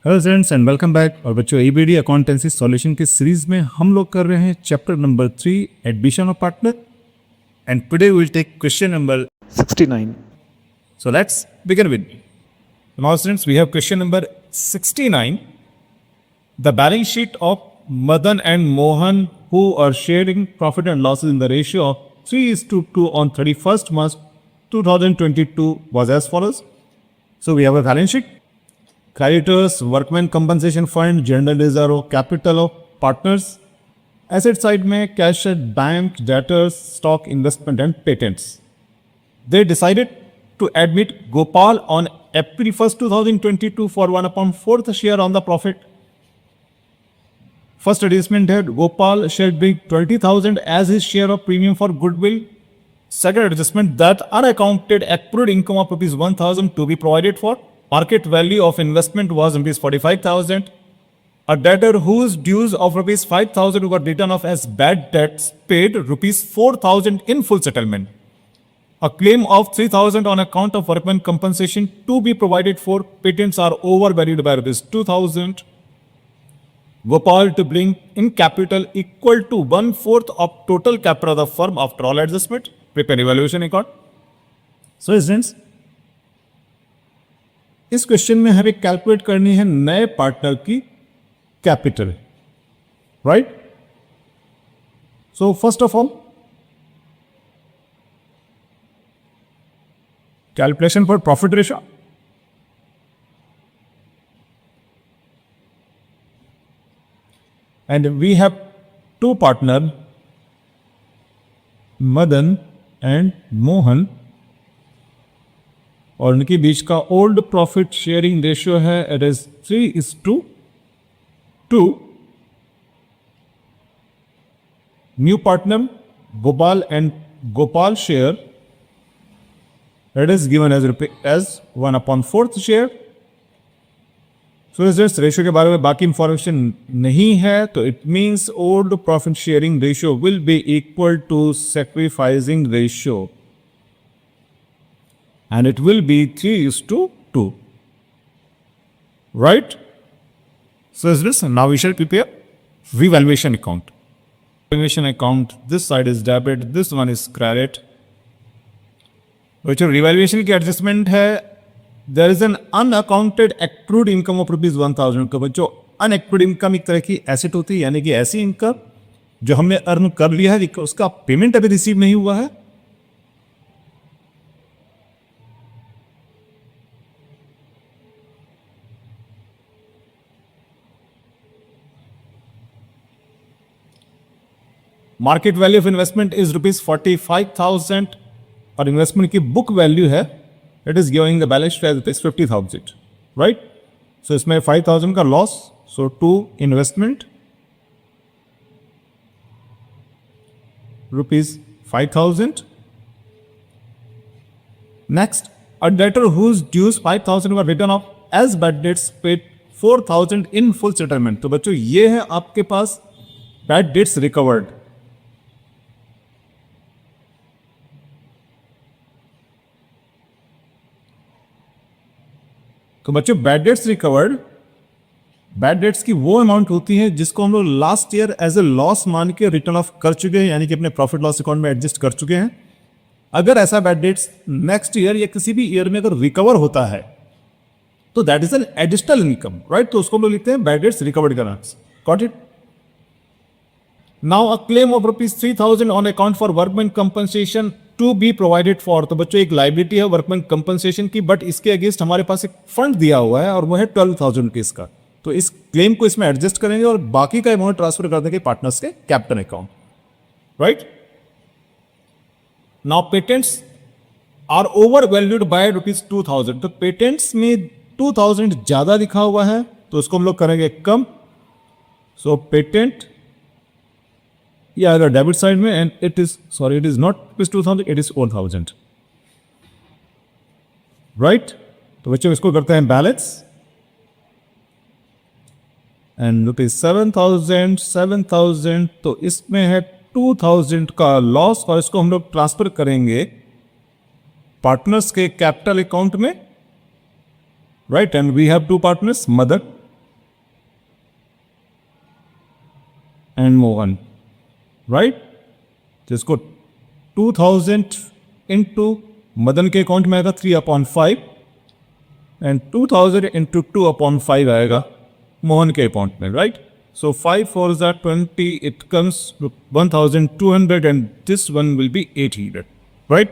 Hello friends and welcome back. और बच्चों EBD accountancy solution की सीरीज में हम लोग कर रहे हैं chapter number 3 admission of partner and today we will take question number 69. So let's begin with now students we have question number 69 the balance sheet of Madan and Mohan who are sharing profit and losses in the ratio of 3:2 on 31st March 2022 was as follows. So we have a balance sheet. Creditors, workmen compensation fund, general reserve of capital of partners. Asset side में cash at bank, debtors, stock, investment and patents. They decided to admit Gopal on April 1st, 2022 for 1/4 share on the profit. First adjustment had Gopal shall bring 20,000 as his share of premium for goodwill. Second adjustment that unaccounted accrued income of rupees 1,000 to be provided for. Market value of investment was rupees 45,000. A debtor whose dues of rupees 5,000 were written off as bad debts paid rupees 4,000 in full settlement. A claim of 3,000 on account of workman compensation to be provided for. Patents are overvalued by rupees 2,000. Gopal to bring in capital equal to 1/4 of total capital of the firm after all adjustment. Prepare evaluation account. So students, इस question में हमें calculate करनी है नए partner की capital, right? So first of all calculation for profit ratio. And we have two partner, Madan and Mohan, और उनके बीच का ओल्ड प्रॉफिट शेयरिंग रेशियो है it is 3:2. New partner Gopal and Gopal share it is given as 1/4 share. So इस ratio के बारे में बाकी इंफॉर्मेशन नहीं है, तो it means old profit sharing ratio will be equal to sacrificing ratio and it will be 3:2, right? So is this now we shall prepare revaluation account. Revaluation account, this side is debit, this one is credit. जो revaluation की adjustment है, there is an unaccounted accrued income of rupees 1,000. का बच्चों unaccrued income एक तरह की asset होती है, यानी कि ऐसी इनकम जो हमने अर्न कर लिया है, उसका पेमेंट अभी रिसीव नहीं हुआ है. Market value of investment is rupees 45,000 और इन्वेस्टमेंट की बुक वैल्यू है it is giving the balance sheet as rupees 50,000, right? So इसमें 5,000 का loss, so to investment rupees 5,000. Next, a debtor whose dues 5,000 were written off as bad debts paid 4,000 in full settlement. तो बच्चों ये है आपके पास bad debts recovered. तो बच्चों bad debts recovered, bad debts की वो अमाउंट होती है जिसको हम लोग last year as a loss मान के रिटर्न ऑफ कर चुके हैं, यानी कि अपने प्रॉफिट लॉस अकाउंट में एडजस्ट कर चुके हैं. अगर ऐसा बैड डेट्स नेक्स्ट ईयर या किसी भी ईयर में अगर रिकवर होता है तो that is an additional income, right? तो उसको हम लोग लिखते हैं बैड डेट्स रिकवर्ड करना. Got it? Now a claim of rupees 3,000 on account for workman compensation to be provided for. तो बच्चों एक लाइबिलिटी है वर्कमैन कंपनसेशन की, बट इसके अगेंस्ट हमारे पास एक फंड दिया हुआ है और वो है 12,000 रुपीज का. तो इस क्लेम को इसमें एडजस्ट करेंगे और बाकी का अमाउंट ट्रांसफर कर देंगे पार्टनर्स के capital account, right? Now patents are over valued by rupees 2,000. तो पेटेंट्स में 2,000 ज्यादा लिखा हुआ है, तो उसको हम लोग करेंगे कम. सो पेटेंट या डेबिट साइड में and it is not 2,000, it is 4,000, right? तो बच्चों इसको करते हैं बैलेंस एंड रुपीज 7,000. तो इसमें है 2,000 का लॉस और इसको हम लोग ट्रांसफर करेंगे पार्टनर्स के कैपिटल अकाउंट में, right? And we have two partners, Madan and Mohan, right. जिसको 2000 इंटू मदन के अकाउंट में आएगा 3/5 एंड 2000 इंटू 2/5 आएगा मोहन के अकाउंट में, right. So 5 4s are 20, it comes to 1200 and this one will be 800, right?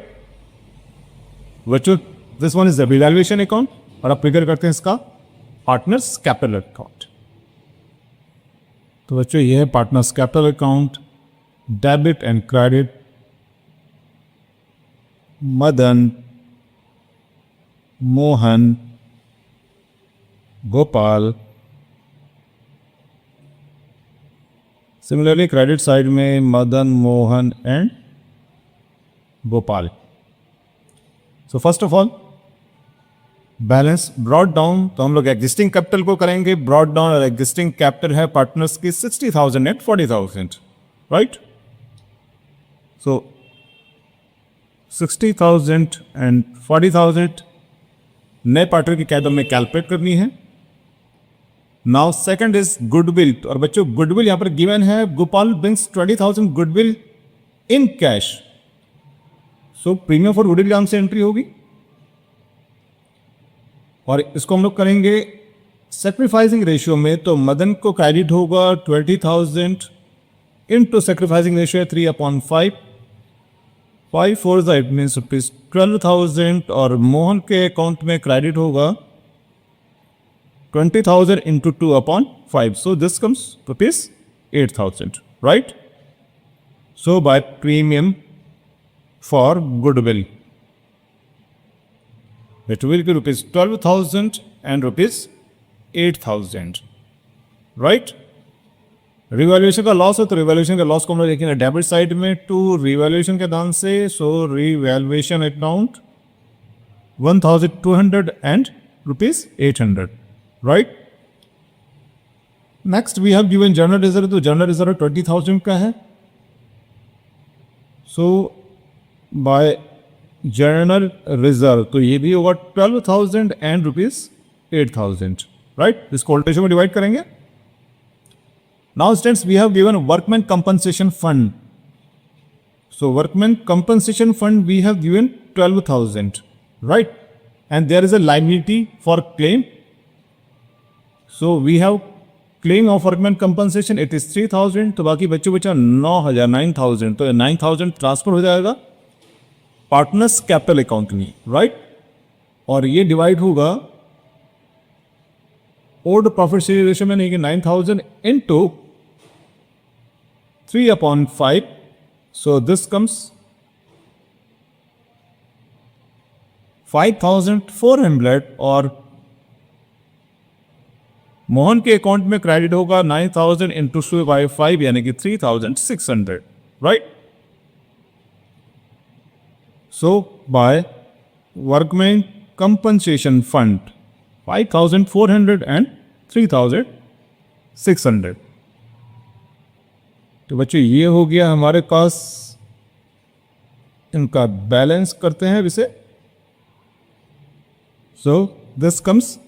This one is the revaluation account और अब figure करते हैं इसका पार्टनर्स कैपिटल अकाउंट। तो बच्चों ये है partners capital account, debit and credit, Madan, Mohan, Gopal. Similarly credit side में Madan, Mohan and Gopal. So first of all balance brought down, तो हम लोग एग्जिस्टिंग कैपिटल को करेंगे ब्रॉड डाउन, और एग्जिस्टिंग कैपिटल है पार्टनर्स की 60,000 एंड 40,000, राइट। सो 60,000 एंड 40,000 नए पार्टनर की कैपिटल में कैलकुलेट करनी है। नाउ सेकंड इज गुडविल, और बच्चों गुडविल यहां पर गिवन है, Gopal brings 20,000 goodwill in cash. So premium for goodwill नाम से एंट्री होगी, और इसको हम लोग करेंगे सेक्रीफाइसिंग रेशियो में। तो मदन को क्रेडिट होगा 20,000 इंटू सेक्रीफाइसिंग रेशियो है 3/5, 5 4 इट मीन्स रुपीज 12,000, और मोहन के अकाउंट में क्रेडिट होगा 20,000 into 2/5. So this comes rupees 8,000, right? So by premium for goodwill, it will be rupees 12,000 and rupees 8,000, right? Revaluation का लॉस है, तो रिवैल्यूएशन का लॉस को हम लोग देखेंगे डेबिट साइड में टू रिवैल्यूएशन के दान से। So revaluation account 1,200 and rupees 800. Right. Next we have given general reserve, तो जनरल रिजर्व 20,000 का है। सो बाय जनरल रिजर्व तो ये भी होगा 12,000 एंड रुपीज 8,000, राइट। इसको उल्टे में डिवाइड करेंगे। Now students we have given workman compensation fund. So workman compensation fund we have given 12,000, right, and there is a liability for claim. So we have claim of workman compensation, it is 3,000, तो बाकी बच्चों बचा 9,000, 9,000, तो 9,000 transfer हो जाएगा partners capital account में, right. और ये डिवाइड होगा ओल्ड प्रॉफिट शेयर रेशियो में, नहीं कि 9,000 इंटू 3/5, सो दिस कम्स 5,400, और मोहन के अकाउंट में क्रेडिट होगा 9,000 इंटू 2/5 यानी कि 3,600, right. So by workman compensation fund 5,400 and 3,600। तो बच्चों ये हो गया हमारे पास, इनका बैलेंस करते हैं इसे। So this comes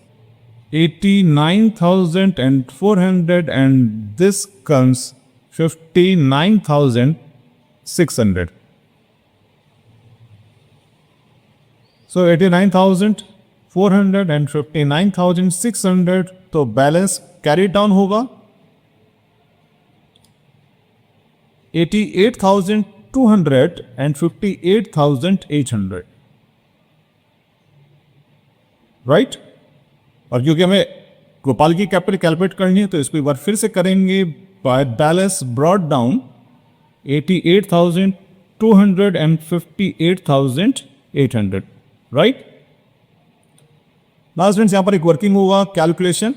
89,400 and this comes 59,600. So 89,400 and 59,600, तो बैलेंस कैरी डाउन होगा 88,200 and 58,800, राइट। और क्योंकि हमें गोपाल की कैपिटल कैलकुलेट करनी है तो इसको एक बार फिर से करेंगे। By balance brought down 88,200 and 58,800, right. Now students यहां पर एक वर्किंग होगा कैलकुलेशन।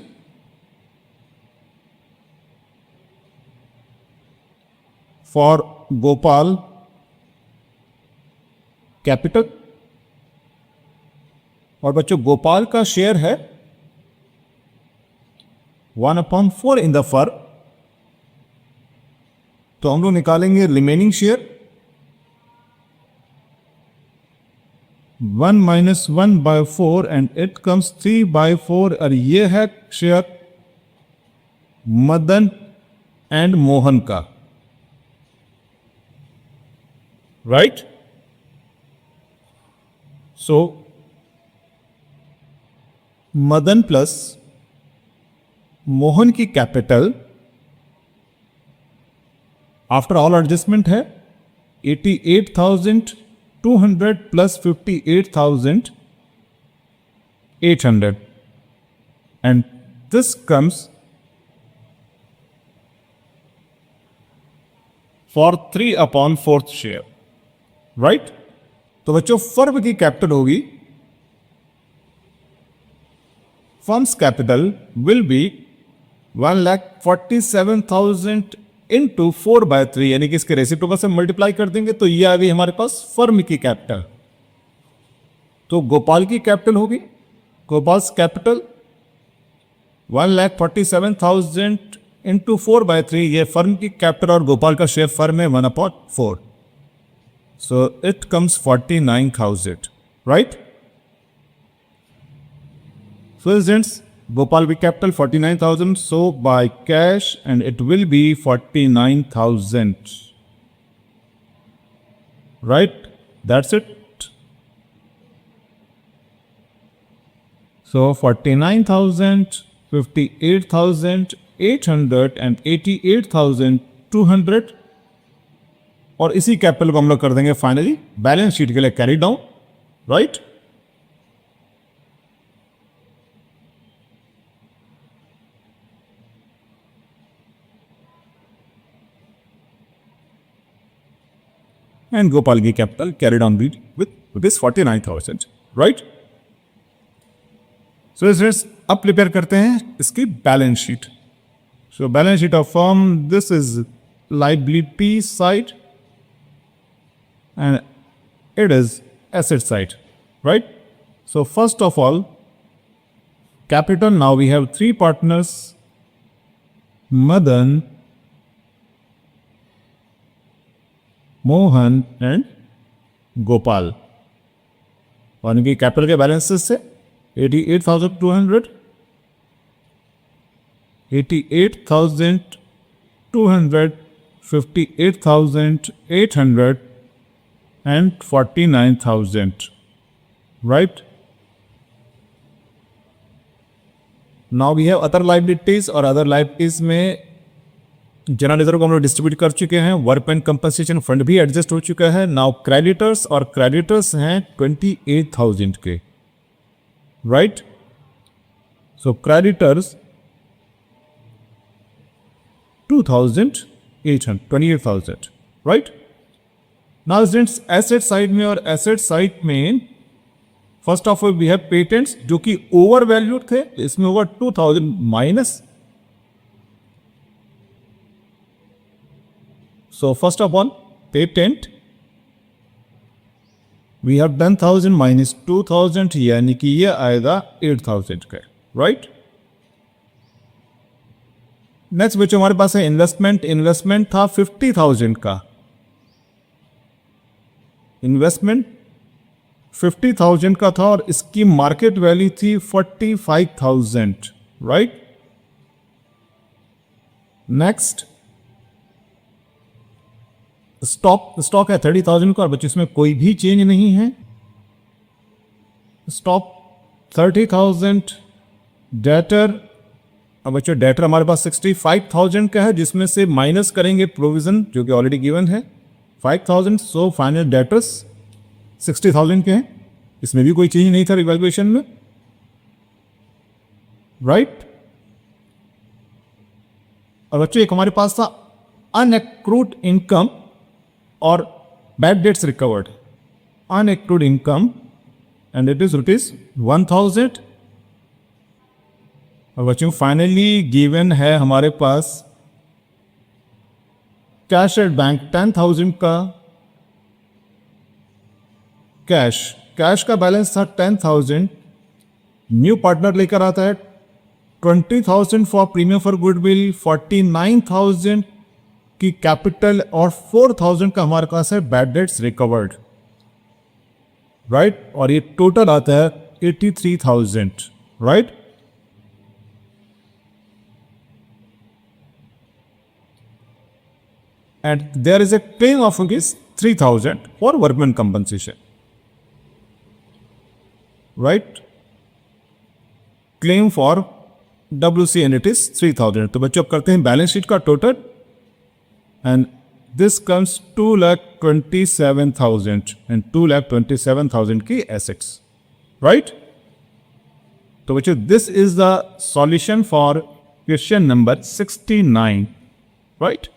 फॉर गोपाल कैपिटल, और बच्चों गोपाल का शेयर है 1/4 इन द फर्म, तो हम लोग निकालेंगे remaining share 1 - 1/4 and it comes 3/4, और ये है शेयर मदन एंड मोहन का, राइट। सो मदन प्लस मोहन की कैपिटल आफ्टर ऑल एडजस्टमेंट है 88,200 plus 58,800 and this comes for 3/4 share, right. तो बच्चों फर्म की कैपिटल होगी, firms capital will be 1,47,000 into 4/3, यानी कि इसके रेसिप्रोकल से मल्टीप्लाई कर देंगे तो ये आ गई हमारे पास फर्म की कैपिटल। तो गोपाल की कैपिटल होगी, गोपाल्स कैपिटल 1,47,000 इंटू 4/3, ये फर्म की कैपिटल और गोपाल का शेयर फर्म है 1/4, so it comes 49,000, right. So students, Gopal will capital 49,000, so by cash and it will be 49,000, right? That's it. So 49,000, 58,800 and 88,200, और इसी कैपिटल को हम लोग कर देंगे फाइनली बैलेंस शीट के लिए carry down, right. And Gopal की capital carried on with rupees 49,000, right? So students, अब प्रिपेयर करते हैं इसकी balance sheet. So balance sheet of firm, this is liability side and it is asset side, right? So first of all, capital, now we have three partners, Madan, Mohan and Gopal, और इनकी capital के balances से 88,200, 88,200, 58,800 and 49,000, right. Now we have other liabilities, और other liabilities में journalism को हम लोग distribute कर चुके हैं, वर्क एंड कंपनसेशन फंड भी एडजस्ट हो चुका है। नाउ क्रेडिटर्स, और क्रेडिटर्स हैं 28,000 के, right. So creditors 28,000, right. Now students asset side में, और एसेट साइड में first of all we have patents जो कि ओवर वैल्यूड थे, इसमें होगा 2,000 माइनस। So first of all, patent, we have done 1,000 minus 2,000, यानी कि ये आएगा 8,000 का, राइट। नेक्स्ट बच्चों हमारे पास है इन्वेस्टमेंट। इन्वेस्टमेंट था 50,000 का, इन्वेस्टमेंट 50,000 का था और इसकी मार्केट वैल्यू थी 45,000, राइट। नेक्स्ट स्टॉक है 30,000 का, और बच्चों इसमें कोई भी चेंज नहीं है। स्टॉक 30,000, डेटर, अब बच्चों डेटर हमारे पास 65,000 का है, जिसमें से माइनस करेंगे प्रोविजन जो कि ऑलरेडी गिवन है 5,000, सो फाइनल डेटर्स 60,000 के हैं। इसमें भी कोई चेंज नहीं था रिवैल्यूएशन में, राइट। और बच्चों एक हमारे पास था अनएक्रूड इनकम और bad debts recovered, unaccrued income and it is ₹1,000। और बच्चों फाइनली गिवन है हमारे पास कैश एट बैंक 10,000 का, कैश का बैलेंस था 10,000। न्यू पार्टनर लेकर आता है 20,000 फॉर प्रीमियम फॉर गुडविल, 49,000 की कैपिटल और 4,000 का हमारे पास है बैड डेट्स रिकवर्ड, राइट। और ये टोटल आता है 83,000, right. and there is a claim of rupees 3000 for workman compensation, right? Claim for WC and it is 3000. तो बच्चों अब करते हैं बैलेंस शीट का total and this comes 2,27,000 and 2,27,000 की assets, right? तो बच्चों this is the solution for question number 69, right?